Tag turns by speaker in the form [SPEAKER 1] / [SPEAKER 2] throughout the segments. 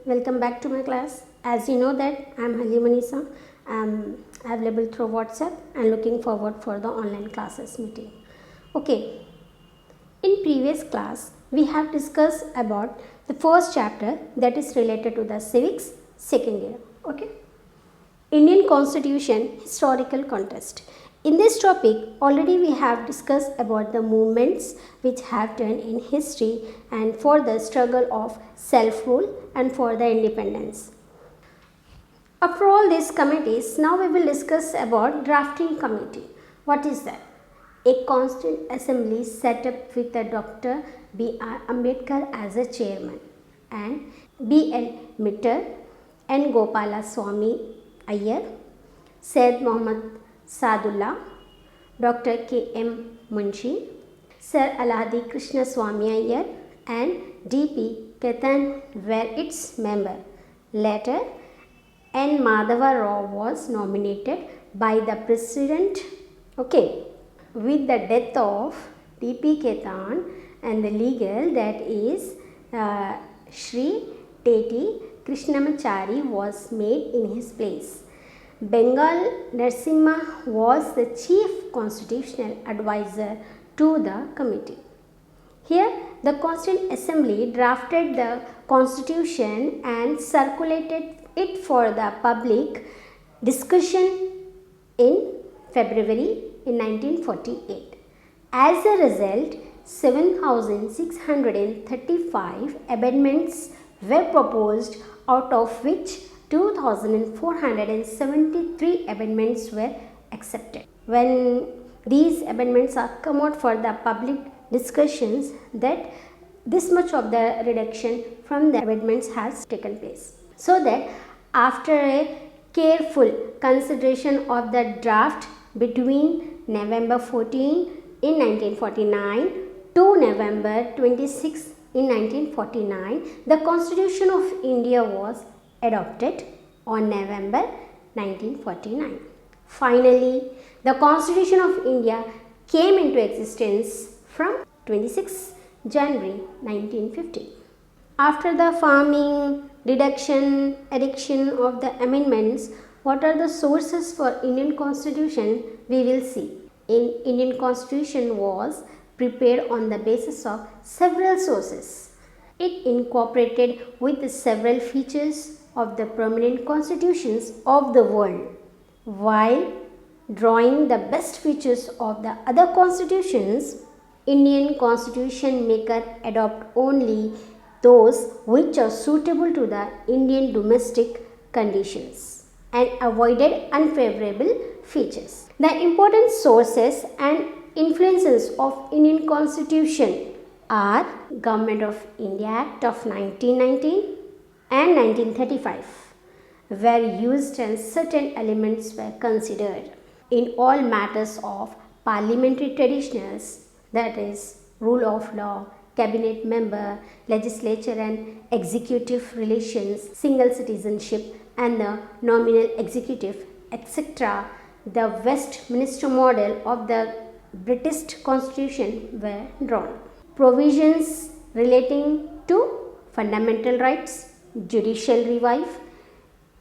[SPEAKER 1] welcome back to my class. As you know that I am Halimanisa. I am available through WhatsApp and looking forward for the online classes meeting. Okay, in previous class we have discussed about the first chapter that is related to the civics second year. Okay, Indian Constitution historical context. In this topic, already we have discussed about the movements which have done in history and for the struggle of self-rule and for the independence. After all these committees, now we will discuss about drafting committee. What is that? A constant assembly set up with the Dr. B.R. Ambedkar as a chairman and B.L. Mitter, N. Gopala Swami Iyer, Syed Mohammad Sadullah, Dr. K. M. Munshi, Sir Alhadi Krishna Swami Iyer and D.P. Ketan were its member. Later, N. Madhava Rao was nominated by the president. Okay, with the death of D.P. Ketan and the legal, that is Shri Teti Krishnamachari was made in his place. Bengal Narasimha was the chief constitutional advisor to the committee. Here, the Constituent Assembly drafted the constitution and circulated it for the public discussion in February in 1948. As a result, 7,635 amendments were proposed, out of which 2,473 amendments were accepted. When these amendments are come out for the public discussions, that this much of the reduction from the amendments has taken place. So that after a careful consideration of the draft between November 14 in 1949 to November 26 in 1949, the Constitution of India was adopted on November 1949. Finally, the Constitution of India came into existence from 26 January 1950. After the farming, reduction, addiction of the amendments, what are the sources for Indian Constitution? We will see. Indian Constitution was prepared on the basis of several sources. It incorporated with the several features of the permanent constitutions of the world, while drawing the best features of the other constitutions. Indian Constitution maker adopt only those which are suitable to the Indian domestic conditions and avoided unfavorable features. The important sources and influences of Indian Constitution are Government of India Act of 1919 and 1935 were used and certain elements were considered. In all matters of parliamentary traditions, that is rule of law, cabinet member, legislature and executive relations, single citizenship and the nominal executive, etc., the Westminster model of the British Constitution were drawn. Provisions relating to fundamental rights, judicial revive,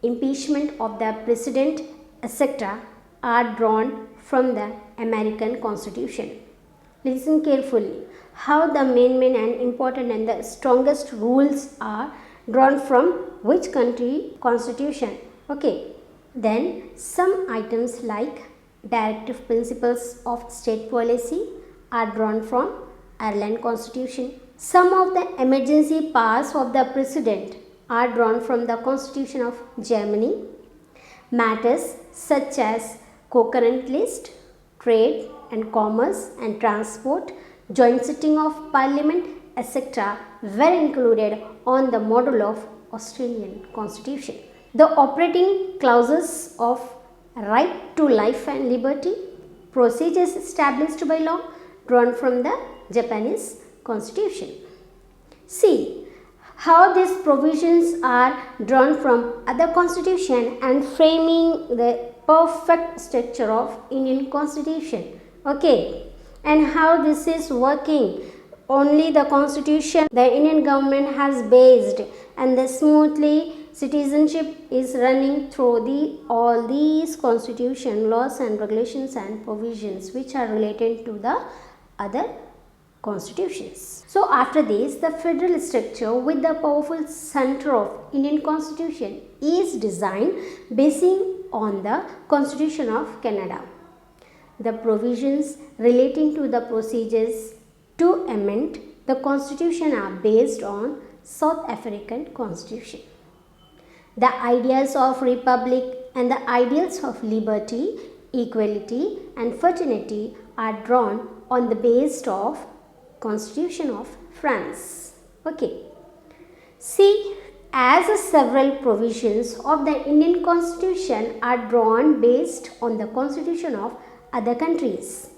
[SPEAKER 1] impeachment of the president, etc., are drawn from the American Constitution. Listen carefully how the main and important and the strongest rules are drawn from which country constitution. Okay, then some items like directive principles of state policy are drawn from Ireland Constitution. Some of the emergency powers of the president are drawn from the Constitution of Germany. Matters such as concurrent list, trade and commerce and transport, joint sitting of parliament, etc., were included on the model of Australian Constitution. The operating clauses of right to life and liberty, procedures established by law, drawn from the Japanese Constitution. See how these provisions are drawn from other constitution and framing the perfect structure of Indian Constitution. Okay, and how this is working. Only the constitution the Indian government has based and the smoothly citizenship is running through all these constitution, laws and regulations and provisions which are related to the other constitutions. So after this, the federal structure with the powerful center of Indian constitution is designed basing on the Constitution of Canada. The provisions relating to the procedures to amend the constitution are based on South African constitution. The ideas of republic and the ideals of liberty, equality and fraternity are drawn on the basis of Constitution of France. Okay. See, as several provisions of the Indian Constitution are drawn based on the Constitution of other countries,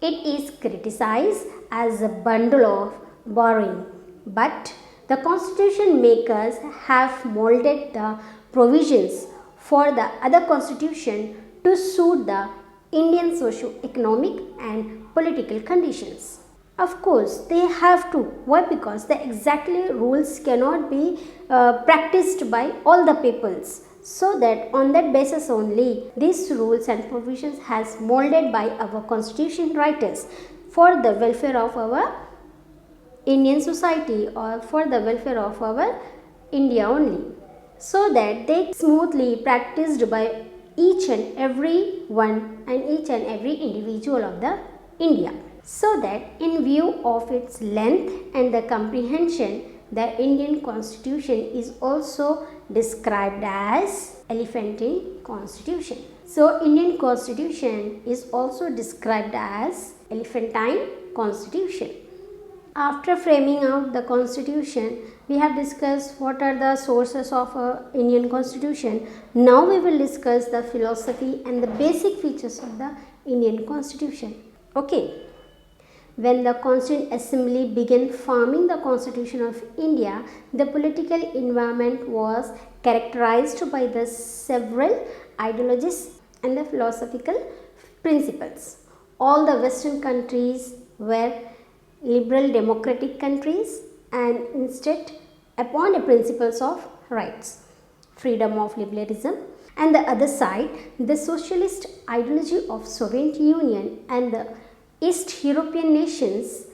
[SPEAKER 1] it is criticized as a bundle of borrowing, but the constitution makers have molded the provisions for the other constitution to suit the Indian socio-economic and political conditions. Of course, they have to. Why? Because the exactly rules cannot be practiced by all the peoples. So that on that basis only, these rules and provisions has molded by our constitution writers for the welfare of our Indian society or for the welfare of our India only. So that they smoothly practiced by each and every one and each and every individual of the India. So that in view of its length and the comprehension, the Indian Constitution is also described as Elephantine Constitution. So Indian Constitution is also described as Elephantine Constitution. After framing out the Constitution, we have discussed what are the sources of Indian Constitution. Now we will discuss the philosophy and the basic features of the Indian Constitution. Okay. When the Constituent Assembly began forming the Constitution of India, the political environment was characterized by the several ideologies and the philosophical principles. All the Western countries were liberal democratic countries and instead upon the principles of rights, freedom of liberalism, and the other side, the socialist ideology of Soviet Union and the East European nations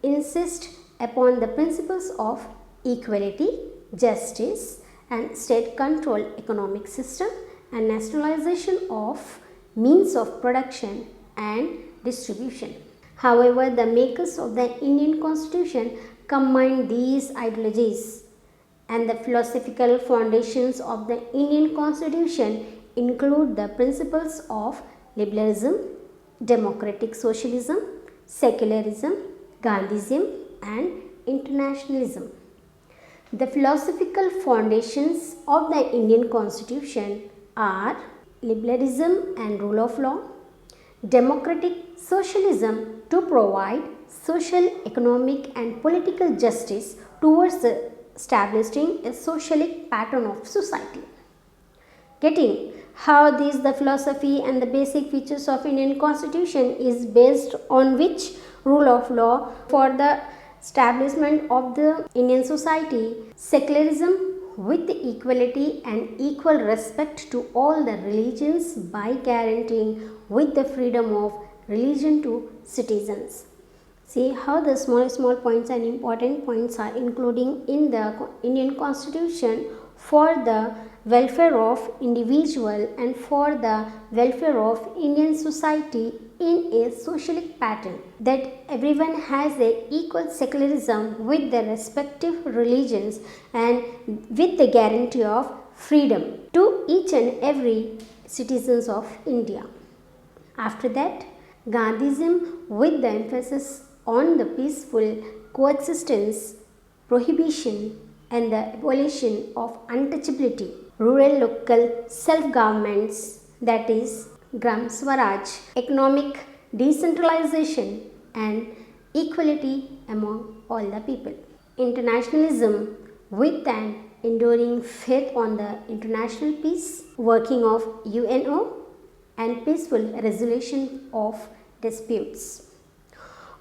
[SPEAKER 1] insist upon the principles of equality, justice and state control economic system and nationalization of means of production and distribution. However, the makers of the Indian Constitution combined these ideologies, and the philosophical foundations of the Indian Constitution include the principles of liberalism, democratic socialism, secularism, Gandhism and internationalism. The philosophical foundations of the Indian Constitution are liberalism and rule of law, democratic socialism to provide social, economic and political justice towards establishing a socialist pattern of society. Getting how the philosophy and the basic features of Indian Constitution is based on which rule of law for the establishment of the Indian society, secularism with equality and equal respect to all the religions by guaranteeing with the freedom of religion to citizens. See how the small points and important points are including in the Indian Constitution for the welfare of individual and for the welfare of Indian society in a socialist pattern, that everyone has a equal secularism with their respective religions and with the guarantee of freedom to each and every citizens of India. After that, Gandhism with the emphasis on the peaceful coexistence, prohibition and the abolition of untouchability, rural local self-governments, that is Gram Swaraj, economic decentralization and equality among all the people. Internationalism with an enduring faith on the international peace, working of UNO and peaceful resolution of disputes.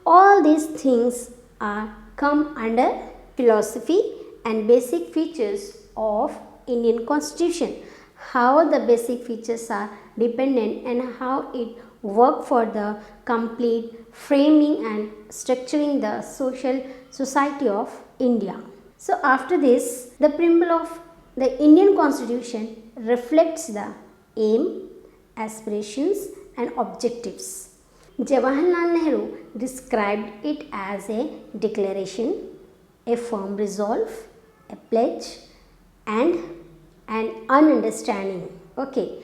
[SPEAKER 1] All these things are come under philosophy and basic features of Indian Constitution. How the basic features are dependent and how it work for the complete framing and structuring the social society of India. So after this, the preamble of the Indian Constitution reflects the aim, aspirations and objectives. Jawaharlal Nehru described it as a declaration, a firm resolve, a pledge and an understanding. Okay.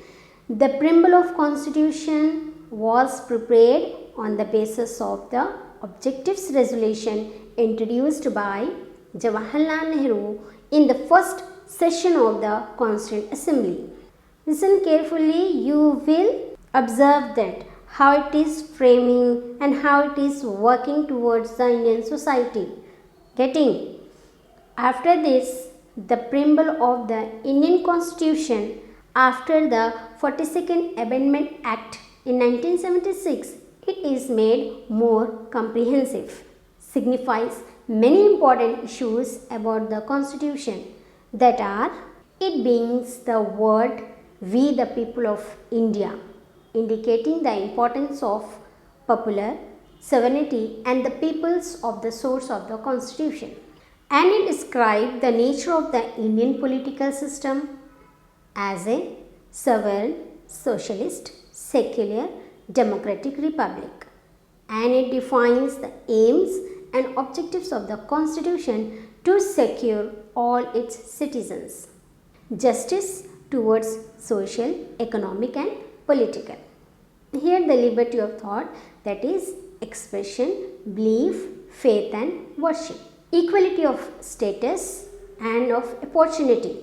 [SPEAKER 1] The preamble of Constitution was prepared on the basis of the objectives resolution introduced by Jawaharlal Nehru in the first session of the Constituent Assembly. Listen carefully, you will observe that how it is framing and how it is working towards the Indian society. Getting? After this, the preamble of the Indian Constitution after the 42nd Amendment Act in 1976, it is made more comprehensive, signifies many important issues about the Constitution, that are, it brings the word "we the people of India," indicating the importance of popular sovereignty and the peoples of the source of the Constitution. And it described the nature of the Indian political system as a sovereign, socialist, secular, democratic republic. And it defines the aims and objectives of the Constitution to secure all its citizens. Justice towards social, economic and political. Here the liberty of thought, that is expression, belief, faith and worship. Equality of status and of opportunity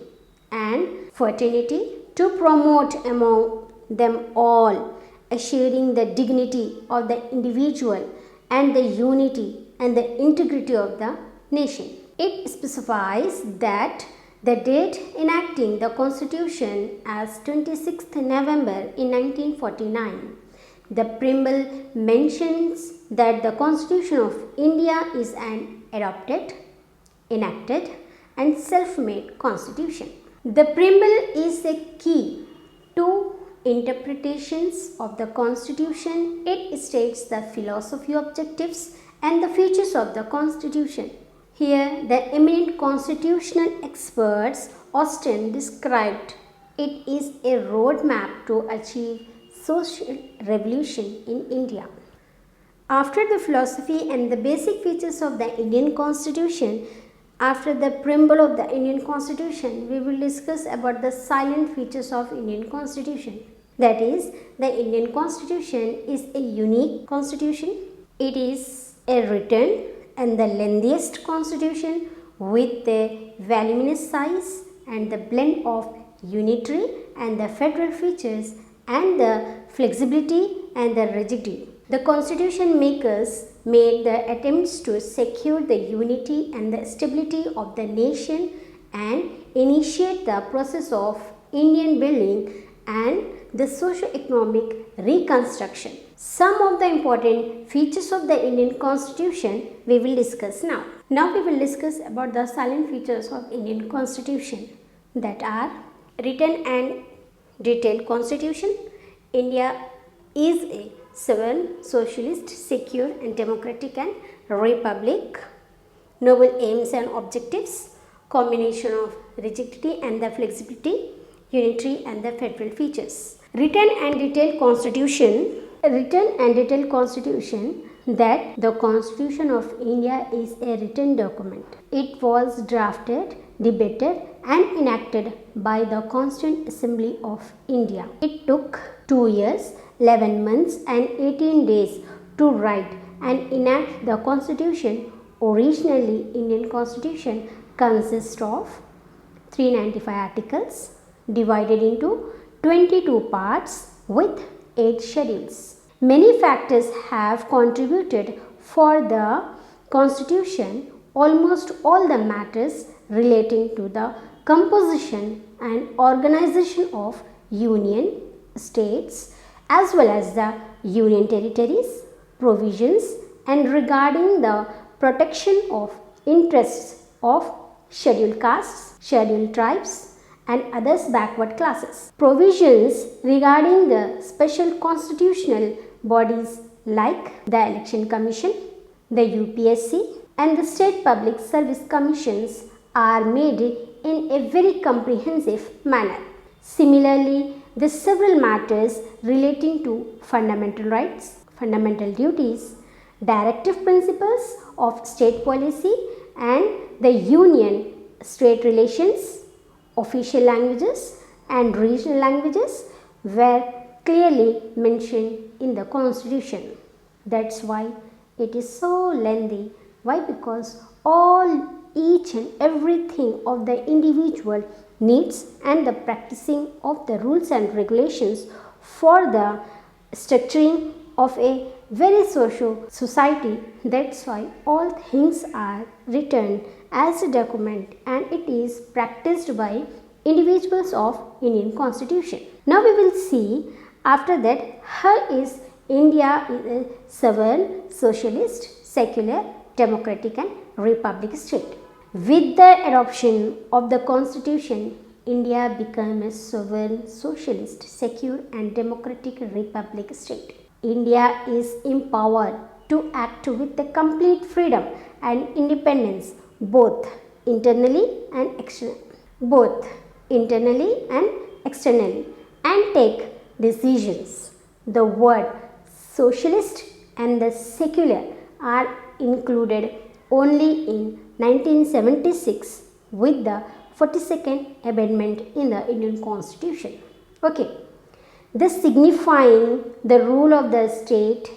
[SPEAKER 1] and fraternity to promote among them all, assuring the dignity of the individual and the unity and the integrity of the nation. It specifies that the date enacting the Constitution as 26th November in 1949. The preamble mentions that the Constitution of India is an adopted, enacted and self-made constitution. The preamble is a key to interpretations of the Constitution. It states the philosophy, objectives and the features of the Constitution. Here the eminent constitutional experts Austin described it is a roadmap to achieve social revolution in India. After the philosophy and the basic features of the Indian Constitution, after the preamble of the Indian Constitution, we will discuss about the silent features of Indian Constitution. That is, the Indian Constitution is a unique constitution. It is a written and the lengthiest constitution with a voluminous size and the blend of unitary and the federal features and the flexibility and the rigidity. The constitution makers made the attempts to secure the unity and the stability of the nation and initiate the process of Indian building and the socio-economic reconstruction. Some of the important features of the Indian Constitution we will discuss now. Now we will discuss about the silent features of Indian Constitution, that are written and detailed Constitution. India is a sovereign, socialist, secure and democratic and republic. Noble aims and objectives, combination of rigidity and the flexibility, unitary and the federal features. Written and detailed Constitution. That the Constitution of India is a written document. It was drafted, debated and enacted by the Constituent Assembly of India. It took 2 years, 11 months and 18 days to write and enact the Constitution. Originally, Indian Constitution consists of 395 articles divided into 22 parts with 8 schedules. Many factors have contributed for the Constitution. Almost all the matters relating to the composition and organization of union, states as well as the union territories, provisions and regarding the protection of interests of scheduled castes, scheduled tribes, and others backward classes. Provisions regarding the special constitutional bodies like the Election Commission, the UPSC, and the State Public Service Commissions are made in a very comprehensive manner. Similarly, the several matters relating to fundamental rights, fundamental duties, directive principles of state policy, and the union state relations, official languages and regional languages were clearly mentioned in the Constitution. That's why it is so lengthy. Why? Because each and everything of the individual needs and the practicing of the rules and regulations for the structuring of a very social society. That's why all things are written as a document and it is practiced by individuals of Indian Constitution. Now we will see after that how is India is a sovereign, socialist, secular, democratic and republic state. With the adoption of the Constitution, India became a sovereign, socialist, secure and democratic republic state. India is empowered to act with the complete freedom and independence both internally and externally and take decisions. The word socialist and the secular are included only in 1976 with the 42nd Amendment in the Indian Constitution. Okay, this signifying the role of the state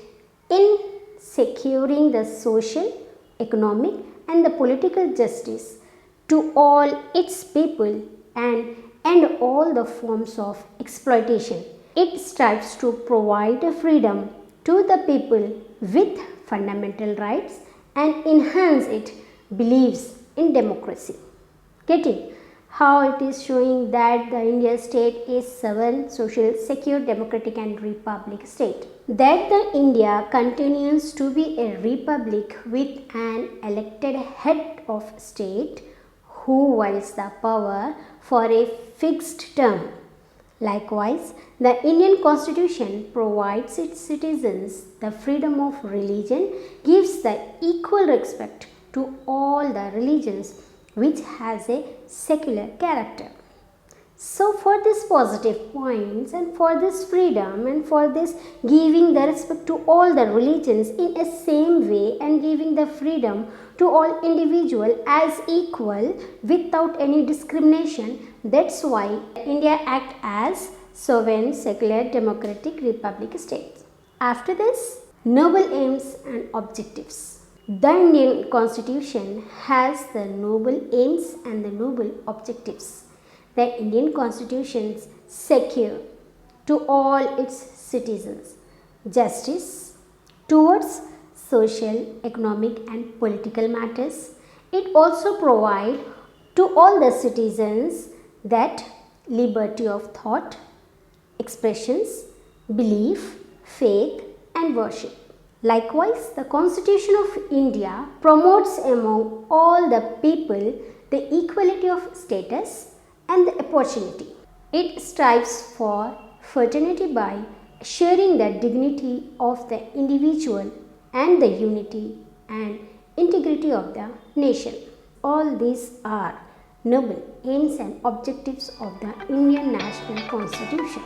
[SPEAKER 1] in securing the social, economic and the political justice to all its people and end all the forms of exploitation. It strives to provide a freedom to the people with fundamental rights and enhance its beliefs in democracy. Getting how it is showing that the India state is sovereign, social, secure, democratic and republic state. That the India continues to be a republic with an elected head of state who wields the power for a fixed term. Likewise, the Indian Constitution provides its citizens the freedom of religion, gives the equal respect to all the religions which has a secular character. So for these positive points and for this freedom and for this giving the respect to all the religions in a same way and giving the freedom to all individual as equal without any discrimination, that's why India act as sovereign, secular, democratic, republic state. After this, noble aims and objectives. The Indian Constitution has the noble aims and the noble objectives. The Indian Constitution secure to all its citizens justice towards social, economic and political matters. It also provides to all the citizens that liberty of thought, expressions, belief, faith and worship. Likewise, the Constitution of India promotes among all the people the equality of status and the opportunity. It strives for fraternity by assuring the dignity of the individual and the unity and integrity of the nation. All these are noble aims and objectives of the Indian National Constitution.